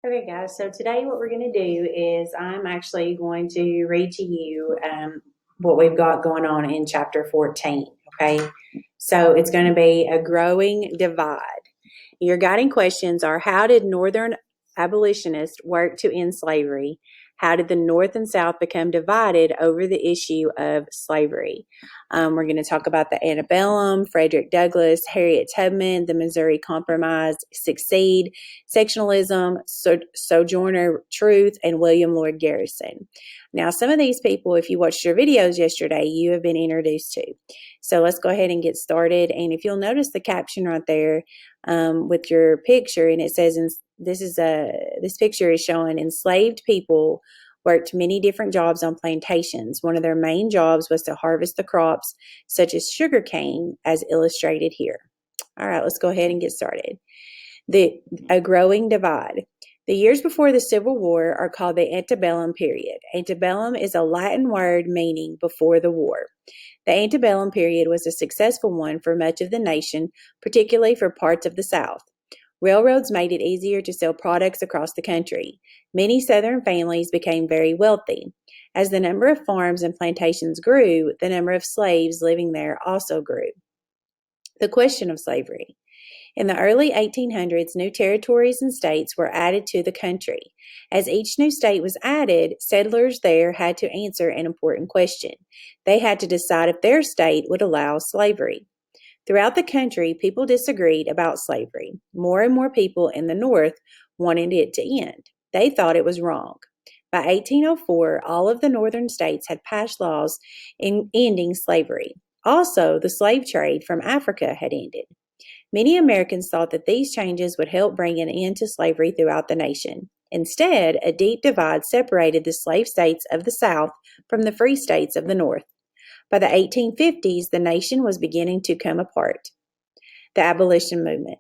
Okay, guys, so today what we're going to do is I'm actually going to read to you what we've got going on in chapter 14. Okay, so it's going to be a growing divide. Your guiding questions are: how did Northern abolitionists work to end slavery? How did the North and South become divided over the issue of slavery? We're going to talk about the antebellum, Frederick Douglass, Harriet Tubman, the Missouri Compromise, Succeed, sectionalism, Sojourner Truth, and William Lloyd Garrison. Now, some of these people, if you watched your videos yesterday, you have been introduced to. So let's go ahead and get started. And if you'll notice the caption right there with your picture, and it says, this picture is showing enslaved people worked many different jobs on plantations. One of their main jobs was to harvest the crops, such as sugarcane, as illustrated here. All right, let's go ahead and get started. A growing divide. The years before the Civil War are called the antebellum period. Antebellum is a Latin word meaning before the war. The antebellum period was a successful one for much of the nation, particularly for parts of the South. Railroads made it easier to sell products across the country. Many Southern families became very wealthy. As the number of farms and plantations grew, the number of slaves living there also grew. The question of slavery. In the early 1800s, new territories and states were added to the country. As each new state was added, settlers there had to answer an important question. They had to decide if their state would allow slavery. Throughout the country, people disagreed about slavery. More and more people in the North wanted it to end. They thought it was wrong. By 1804, all of the northern states had passed laws ending slavery. Also, the slave trade from Africa had ended. Many Americans thought that these changes would help bring an end to slavery throughout the nation. Instead, a deep divide separated the slave states of the South from the free states of the North. By the 1850s, the nation was beginning to come apart. The abolition movement.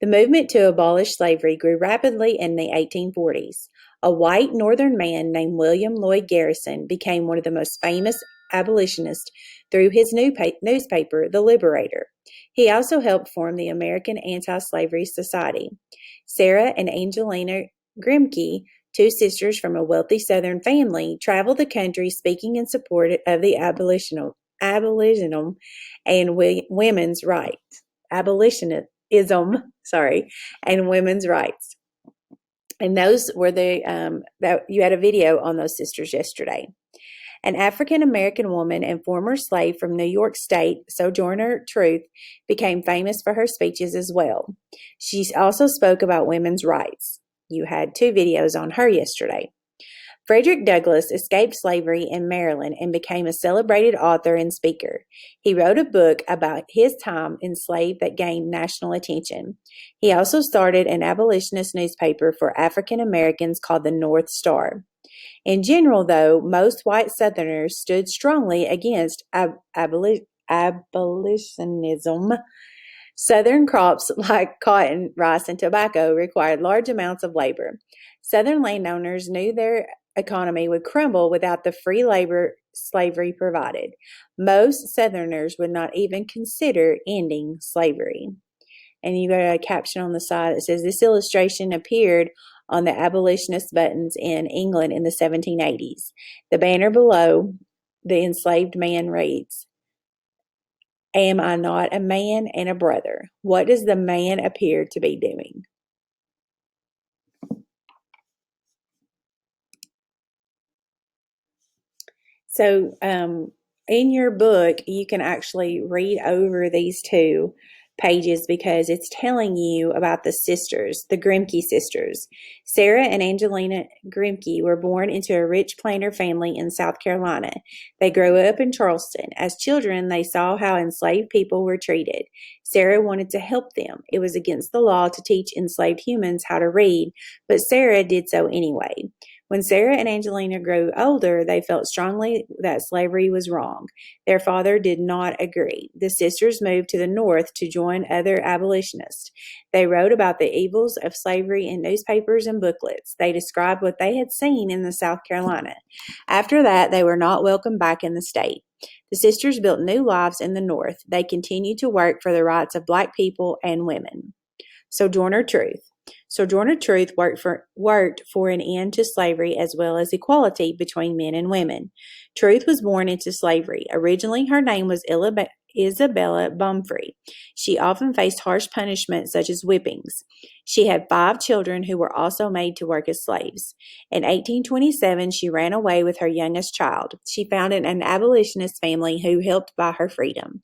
The movement to abolish slavery grew rapidly in the 1840s. A white Northern man named William Lloyd Garrison became one of the most famous abolitionists through his newspaper, The Liberator. He also helped form the American Anti-Slavery Society. Sarah and Angelina Grimke, two sisters from a wealthy Southern family, traveled the country speaking in support of the abolitionism and women's rights. And women's rights. And those were that you had a video on those sisters yesterday. An African American woman and former slave from New York State, Sojourner Truth, became famous for her speeches as well. She also spoke about women's rights. You had two videos on her yesterday. Frederick Douglass escaped slavery in Maryland and became a celebrated author and speaker. He wrote a book about his time enslaved that gained national attention. He also started an abolitionist newspaper for African Americans called the North Star. In general, though, most white Southerners stood strongly against abolitionism. Southern crops like cotton, rice, and tobacco required large amounts of labor. Southern landowners knew their economy would crumble without the free labor slavery provided. Most Southerners would not even consider ending slavery. And you got a caption on the side that says, this illustration appeared on the abolitionist buttons in England in the 1780s. The banner below the enslaved man reads, am I not a man and a brother? What does the man appear to be doing? So, in your book, you can actually read over these two pages because it's telling you about the sisters, the Grimke sisters. Sarah and Angelina Grimke were born into a rich planter family in South Carolina. They grew up in Charleston. As children, they saw how enslaved people were treated. Sarah wanted to help them. It was against the law to teach enslaved humans how to read, but Sarah did so anyway. When Sarah and Angelina grew older, they felt strongly that slavery was wrong. Their father did not agree. The sisters moved to the North to join other abolitionists. They wrote about the evils of slavery in newspapers and booklets. They described what they had seen in the South Carolina. After that, they were not welcome back in the state. The sisters built new lives in the North. They continued to work for the rights of Black people and women. Sojourner Truth. Sojourner Truth worked for an end to slavery as well as equality between men and women. Truth was born into slavery. Originally, her name was Isabella Bumfree. She often faced harsh punishment such as whippings. She had 5 children who were also made to work as slaves. In 1827, she ran away with her youngest child. She founded an abolitionist family who helped buy her freedom.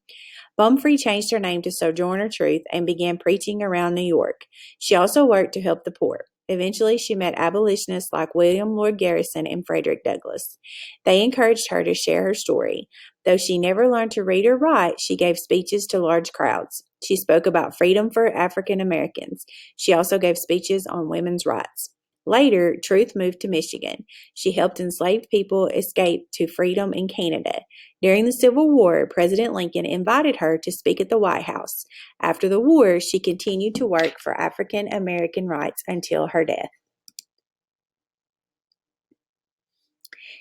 Bumfree changed her name to Sojourner Truth and began preaching around New York. She also worked to help the poor. Eventually, she met abolitionists like William Lloyd Garrison and Frederick Douglass. They encouraged her to share her story. Though she never learned to read or write, she gave speeches to large crowds. She spoke about freedom for African Americans. She also gave speeches on women's rights. Later, Truth moved to Michigan. She helped enslaved people escape to freedom in Canada. During the Civil War, President Lincoln invited her to speak at the White House. After the war, she continued to work for African American rights until her death.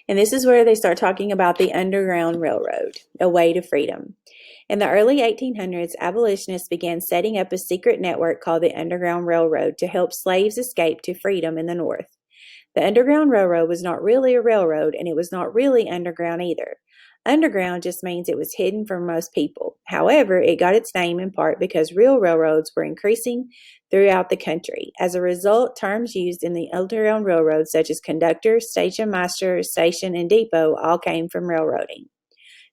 And this is where they start talking about the Underground Railroad, a way to freedom. In the early 1800s, abolitionists began setting up a secret network called the Underground Railroad to help slaves escape to freedom in the North. The Underground Railroad was not really a railroad, and it was not really underground either. Underground just means it was hidden from most people. However, it got its name in part because real railroads were increasing throughout the country. As a result, terms used in the Underground Railroad, such as conductor, station master, station, and depot, all came from railroading.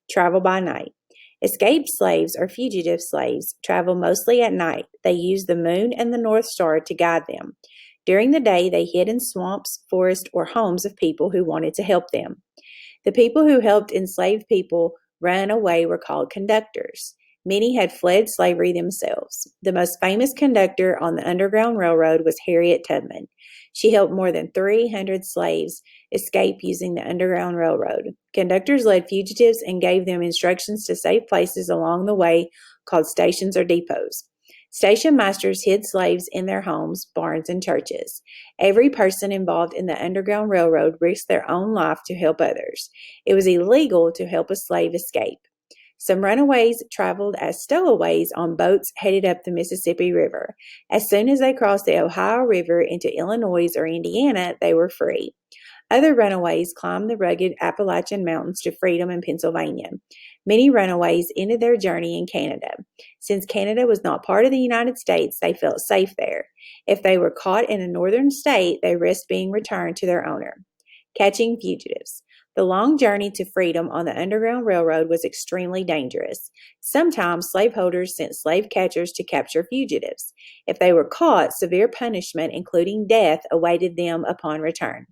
Travel by night. Escaped slaves or fugitive slaves travel mostly at night. They use the moon and the North Star to guide them. During the day, they hid in swamps, forests, or homes of people who wanted to help them. The people who helped enslaved people run away were called conductors. Many had fled slavery themselves. The most famous conductor on the Underground Railroad was Harriet Tubman. She helped more than 300 slaves escape using the Underground Railroad. Conductors led fugitives and gave them instructions to safe places along the way called stations or depots. Station masters hid slaves in their homes, barns, and churches. Every person involved in the Underground Railroad risked their own life to help others. It was illegal to help a slave escape. Some runaways traveled as stowaways on boats headed up the Mississippi River. As soon as they crossed the Ohio River into Illinois or Indiana, they were free. Other runaways climbed the rugged Appalachian Mountains to freedom in Pennsylvania. Many runaways ended their journey in Canada. Since Canada was not part of the United States, they felt safe there. If they were caught in a northern state, they risked being returned to their owner. Catching fugitives. The long journey to freedom on the Underground Railroad was extremely dangerous. Sometimes slaveholders sent slave catchers to capture fugitives. If they were caught, severe punishment, including death, awaited them upon return.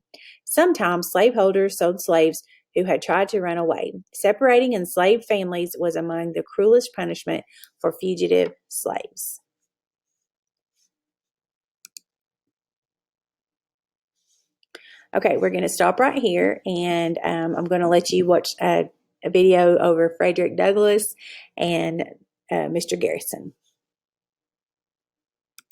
Sometimes slaveholders sold slaves who had tried to run away. Separating enslaved families was among the cruelest punishment for fugitive slaves. Okay, we're going to stop right here, and I'm going to let you watch a video over Frederick Douglass and Mr. Garrison.